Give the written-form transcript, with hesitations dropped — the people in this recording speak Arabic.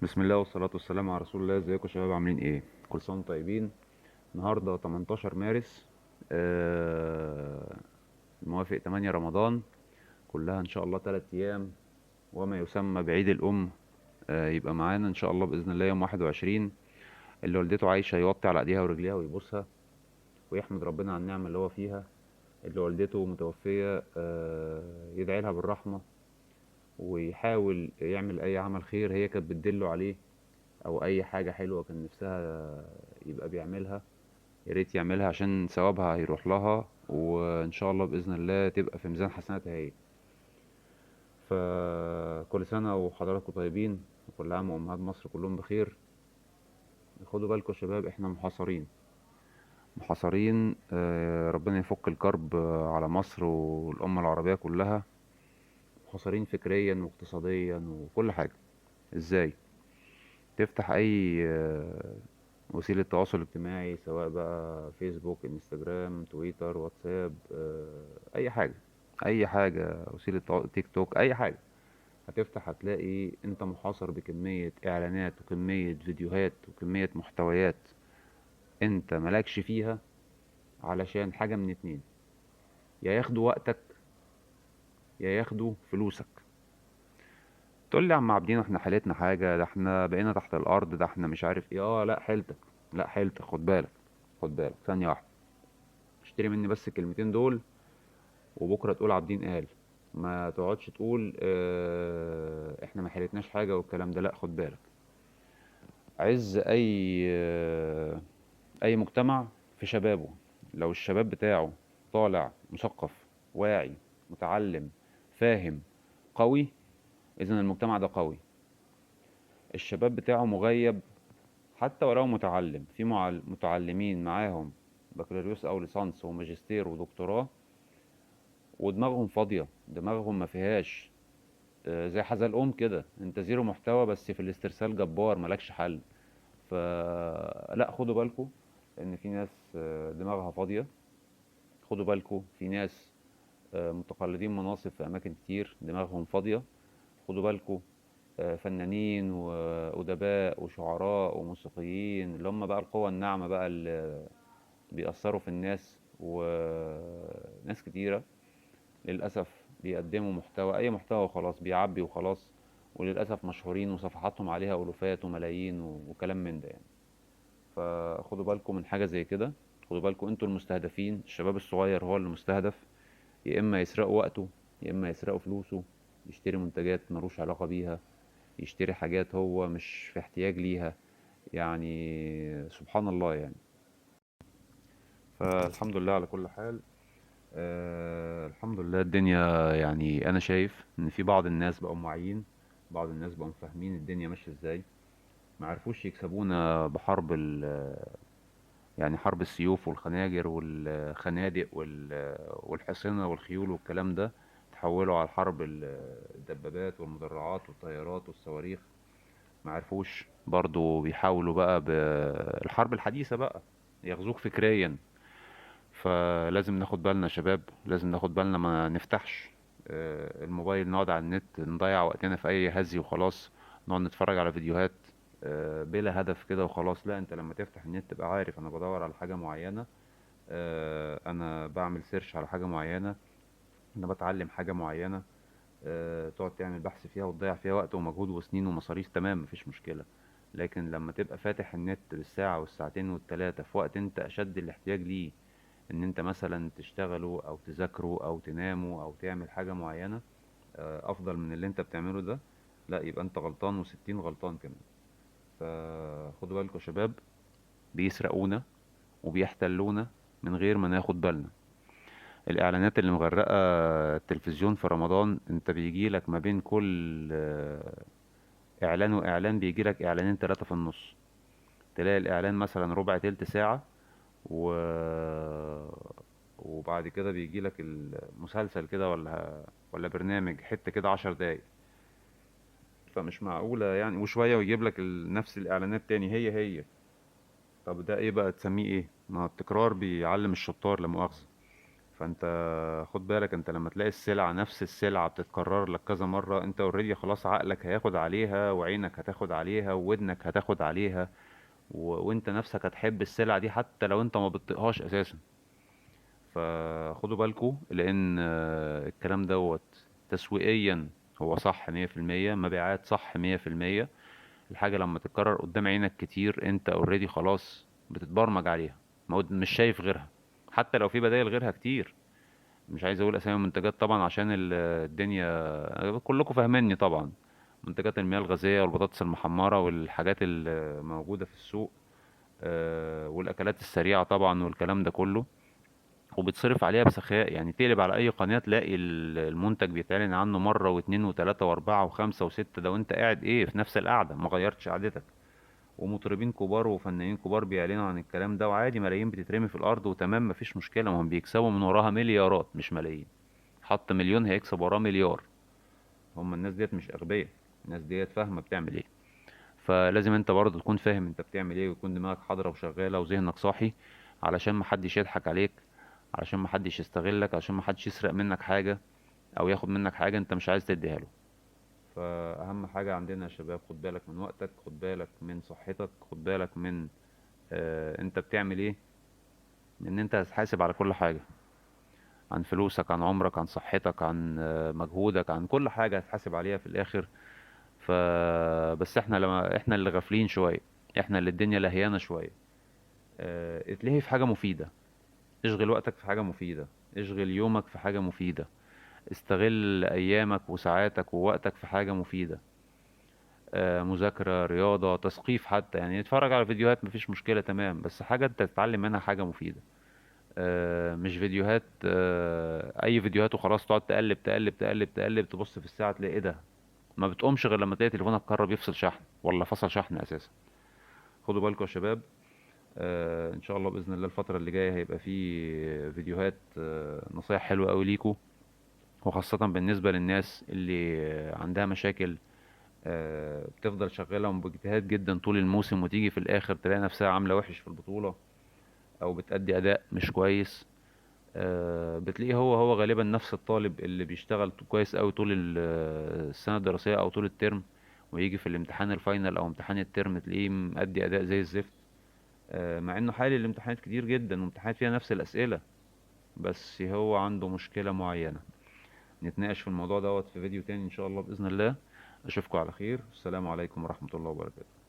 بسم الله والصلاة والسلام على رسول الله. ازيكم يا شباب؟ عاملين ايه؟ كل سنة وانتم طيبين. النهاردة 18 مارس، الموافق 8 رمضان. كلها ان شاء الله 3 ايام وما يسمى بعيد الام. يبقى معانا ان شاء الله بإذن الله يوم 21. اللي والدته عايشة يوطي على ايديها ورجليها ويبوسها ويحمد ربنا على النعمة اللي هو فيها. اللي والدته متوفية يدعي لها بالرحمة ويحاول يعمل اي عمل خير هي كانت بتدله عليه، او اي حاجة حلوة كان نفسها يبقى بيعملها. يا ريت يعملها عشان ثوابها هيروح لها، وان شاء الله باذن الله تبقى في ميزان حسناتها هي. فكل سنه وحضراتكم طيبين، وكل عام وامهات مصر كلهم بخير. خدوا بالكم يا شباب، احنا محاصرين محاصرين. ربنا يفك الكرب على مصر والامه العربيه كلها. محاصرين فكريا واقتصاديا وكل حاجه. ازاي؟ تفتح اي وسيله تواصل اجتماعي، سواء بقى فيسبوك، انستجرام، تويتر، واتساب، اي حاجه، اي حاجه، وسيله تيك توك، اي حاجه. هتفتح هتلاقي انت محاصر بكميه اعلانات وكميه فيديوهات وكميه محتويات انت مالكش فيها. علشان حاجه من اتنين: يا ياخدوا وقتك يا ياخدوا فلوسك. تقول لي يا عم عابدين احنا حالتنا حاجه، ده احنا بقينا تحت الارض، ده احنا مش عارف ايه. لا حيلتك، لا حيلتك. خد بالك، خد بالك ثانيه واحده. اشتري مني بس الكلمتين دول، وبكره تقول عابدين قال. ما تقعدش تقول احنا ما حيلتناش حاجه والكلام ده. لا، خد بالك. عز اي مجتمع في شبابه. لو الشباب بتاعه طالع مثقف، واعي، متعلم، فاهم، قوي، اذا المجتمع ده قوي. الشباب بتاعه مغيب، حتى ولو متعلم، في متعلمين معاهم بكالوريوس او ليسانس وماجستير ودكتوراه، ودماغهم فاضية، دماغهم ما فيهاش. زي حزلقوم كده، انت زيرو محتوى بس في الاسترسال جبار ملكش حل. فلا، خدوا بالكم ان في ناس دماغها فاضية. خدوا بالكم في ناس متقلدين مناصب في اماكن كتير دماغهم فاضية. خدوا بالكم فنانين وادباء وشعراء وموسيقيين اللي هم بقى القوى الناعمة بقى اللي بيأثروا في الناس، وناس كتيرة للأسف بيقدموا محتوى، أي محتوى وخلاص، بيعبي وخلاص. وللأسف مشهورين وصفحاتهم عليها ألوفات وملايين وكلام من ده يعني. فخدوا بالكم من حاجة زي كده. خدوا بالكم انتوا المستهدفين، الشباب الصغير هو اللي مستهدف. يا إما يسرقوا وقته، يا إما يسرقوا فلوسه، يشتري منتجات ملوش علاقة بيها، يشتري حاجات هو مش في احتياج ليها. يعني سبحان الله يعني. فالحمد لله على كل حال. الحمد لله الدنيا، يعني انا شايف ان في بعض الناس بقوا واعيين، بعض الناس بقوا فاهمين الدنيا ماشيه ازاي. ما عرفوش يكسبونا بحرب يعني حرب السيوف والخناجر والخنادق والحصنة والخيول والكلام ده. تحولوا على الحرب الدبابات والمدرعات والطيارات والصواريخ. ما عرفوش برضو بيحاولوا بقى بالحرب الحديثة بقى يغزوك فكريا. فلازم ناخد بالنا يا شباب، لازم ناخد بالنا ما نفتحش الموبايل نقعد على النت نضيع وقتنا في اي هزي وخلاص. نقعد نتفرج على فيديوهات بلا هدف كده وخلاص. لا، انت لما تفتح النت تبقى عارف انا بدور على حاجة معينة، انا بعمل سيرش على حاجة معينة، انا بتعلم حاجة معينة. تقعد تعمل بحث فيها وتضيع فيها وقت ومجهود وسنين ومصاريف، تمام، مفيش مشكلة. لكن لما تبقى فاتح النت بالساعة والساعتين والتلاتة في وقت انت اشد الاحتياج ليه، ان انت مثلا تشتغلوا او تذاكروا او تناموا او تعمل حاجة معينة افضل من اللي انت بتعمله ده، لا، يبقى انت غلطان وستين غلطان كمان. فخدوا بالكم يا شباب، بيسرقونا وبيحتلونا من غير ما ناخد بالنا. الاعلانات اللي مغرقة التلفزيون في رمضان، انت بيجيلك ما بين كل اعلان واعلان بيجيلك اعلانين ثلاثة في النص. تلاقي الاعلان مثلا ربع تلت ساعة، و... وبعد كده بيجيلك المسلسل كده ولا برنامج حتة كده 10 دقايق. فمش معقولة يعني، وشوية ويجيب لك نفس الإعلانات تاني هي. طب ده إيه بقى؟ تسميه إيه؟ ما هو التكرار بيعلم الشطار لا مؤاخذة. فانت خد بالك، انت لما تلاقي السلعة نفس السلعة بتتكرر لك كذا مرة، انت اوريدي خلاص عقلك هياخد عليها، وعينك هتاخد عليها، وودنك هتاخد عليها، وانت نفسك هتحب السلعة دي حتى لو انت ما بتطيقهاش اساسا. فخدوا بالكوا، لان الكلام دوت تسويقيا هو صح 100%، مبيعات صح 100%. الحاجة لما تتكرر قدام عينك كتير، انت اوريدي خلاص بتتبرمج عليها، مش شايف غيرها. حتى لو في بدائل غيرها كتير، مش عايز اقول اسامي المنتجات طبعا عشان الدنيا كلكم فاهميني طبعا. منتجات المياه الغازية والبطاطس المحمرة والحاجات الموجودة في السوق، والاكلات السريعة طبعا والكلام ده كله، وبتصرف عليها بسخاء. يعني تقلب على اي قناة تلاقي المنتج بيتعلن عنه مرة واتنين وتلاتة واربعة وخمسة وستة، ده وانت قاعد ايه في نفس القعدة ما غيرتش قعدتك. ومطربين كبار وفنانين كبار بيعلنوا عن الكلام ده، وعادي ملايين بتترمي في الارض وتمام مفيش مشكلة، ما هم بيكسبوا من وراها مليارات مش ملايين. حط مليون هيكسب وراه مليار. هم الناس ديت مش اغبياء، الناس ديت فاهمة بتعمل ايه. فلازم انت برضه تكون فاهم انت بتعمل ايه، ويكون دماغك حاضرة وشغالة وذهنك صاحي، علشان محدش يضحك عليك، علشان محدش يستغلك، علشان محدش يسرق منك حاجة او ياخد منك حاجة انت مش عايز تديها له. فاهم حاجة عندنا يا شباب، خد بالك من وقتك، خد بالك من صحتك، خد بالك من انت بتعمل ايه، لان انت هتحاسب على كل حاجة، عن فلوسك، عن عمرك، عن صحتك، عن مجهودك، عن كل حاجة هتحاسب عليها في الاخر. فبس احنا لما احنا اللي غافلين شوية، احنا اللي الدنيا لهيانة شوية. اتلهي في حاجة مفيدة، اشغل وقتك في حاجة مفيدة، اشغل يومك في حاجة مفيدة، استغل ايامك وساعاتك ووقتك في حاجة مفيدة. مذاكرة، رياضة، تثقيف حتى، يعني اتفرج على فيديوهات مفيش مشكلة تمام، بس حاجة انت تتعلم منها حاجة مفيدة. مش فيديوهات، اي فيديوهات وخلاص، تقعد تقلب تقلب تقلب تقلب، تبص في الساعة تلاقي ايه ده، ما بتقومش غير لما تلاقي تليفونك قرب يفصل شحن ولا فصل شحن اساسا. خدوا بالكم يا شباب. ان شاء الله باذن الله الفتره اللي جايه هيبقى في فيديوهات نصايح حلوه قوي ليكم، وخاصه بالنسبه للناس اللي عندها مشاكل، بتفضل شغاله باجتهاد جدا طول الموسم، وتيجي في الاخر تلاقي نفسها عامله وحش في البطوله، او بتأدي اداء مش كويس. بتلاقيه هو غالبا نفس الطالب اللي بيشتغل كويس قوي طول السنه الدراسيه او طول الترم، ويجي في الامتحان الفاينل او امتحان الترم تلاقيه مأدي اداء زي الزفت. مع انه حالل الامتحانات كتير جدا وامتحانات فيها نفس الاسئله، بس هو عنده مشكله معينه. نتناقش في الموضوع دوت في فيديو تاني ان شاء الله باذن الله. اشوفكم على خير، السلام عليكم ورحمه الله وبركاته.